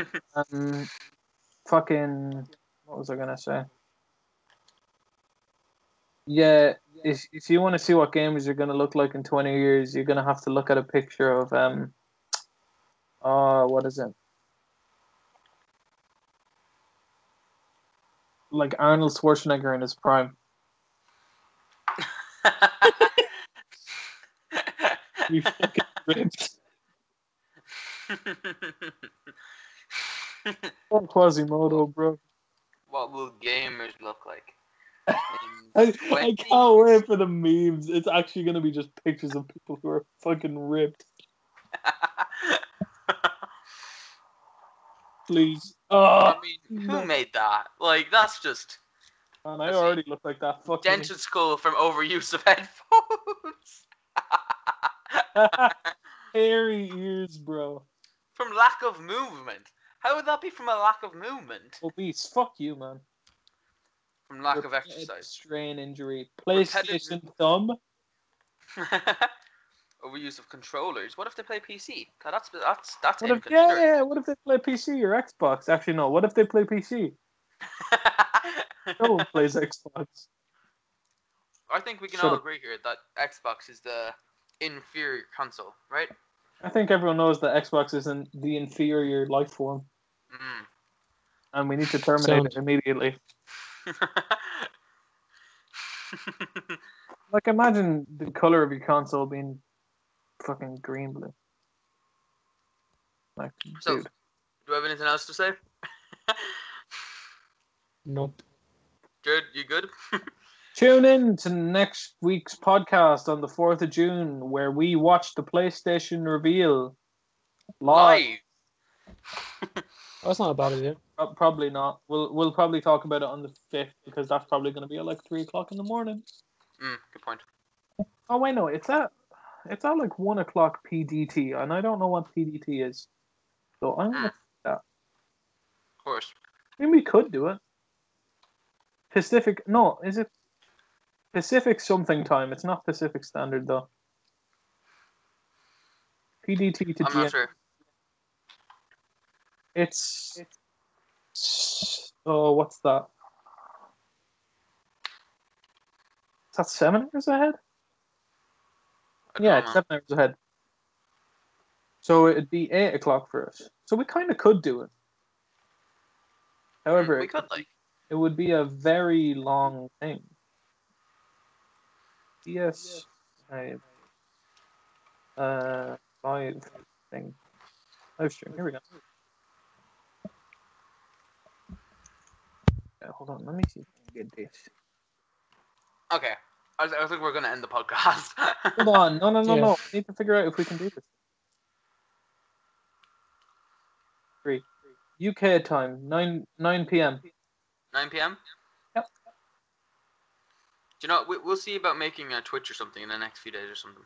fucking, what was I gonna say? Yeah, if you want to see what gamers are gonna look like in 20 years, you're gonna have to look at a picture of what is it? Like Arnold Schwarzenegger in his prime. You fucking ripped. Poor Quasimodo, bro. What will gamers look like? I In can't wait for the memes. It's actually gonna be just pictures of people who are fucking ripped. Please. I Oh, mean, who no. made that? Like, that's just Man, I Let's already look like that fucking. dented skull from overuse of headphones. Hairy ears, bro. From lack of movement. How would that be from a lack of movement? Obese. Fuck you, man. From lack of Repeated exercise. strain injury. Repetitive- PlayStation thumb. Overuse of controllers. What if they play PC? God, that's What if inconsiderate. What if they play PC or Xbox? Actually, no. What if they play PC? No one plays Xbox. I think we can Shut all up. agree here that Xbox is the inferior console, right? I think everyone knows that Xbox is the inferior life form, Mm. and we need to terminate it immediately. Like, imagine the color of your console being fucking green blue. Like, So, dude. do you have anything else to say? Nope. Jared, you good? Tune in to next week's podcast on the 4th of June, where we watch the PlayStation reveal live. That's not a bad idea. Probably not. We'll probably talk about it on the 5th, because that's probably going to be at like 3 o'clock in the morning. Good point. Oh wait, no, it's at like 1 o'clock PDT, and I don't know what PDT is, so I'm gonna that. Of course. I mean, we could do it. Pacific? No, is it Pacific something time? It's not Pacific Standard though. PDT to I'm GMT. not sure. It's what's that? Is that 7 hours ahead? Yeah, it's 7 hours ahead. So it'd be 8 o'clock for us. So we kind of could do it. However, We could, like. it would be a very long thing. Yes, live thing. Live stream. Here we go. Yeah, hold on, let me see if I can get this. Okay. I think we're going to end the podcast. Hold on, no. Yeah. We need to figure out if we can do this. 3 UK time, 9 p.m. 9 p.m.? Yep. Do you know, we'll see about making a Twitch or something in the next few days or something.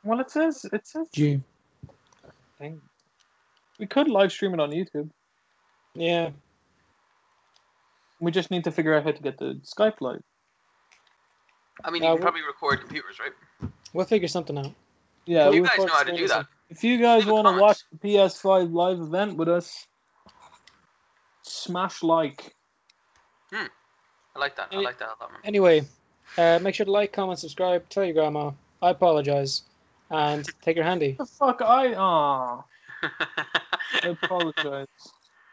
Well, it says Gee. thing. We could live stream it on YouTube. Yeah. We just need to figure out how to get the Skype live. I mean, you can probably record computers, right? We'll figure something out. Yeah, You guys know how to do that. If you guys Leave a want to comment. watch the PS5 live event with us, smash like. I like that. I like that a lot, man. Anyway, make sure to like, comment, subscribe, tell your grandma. I apologize. And take your handy. The fuck I apologize.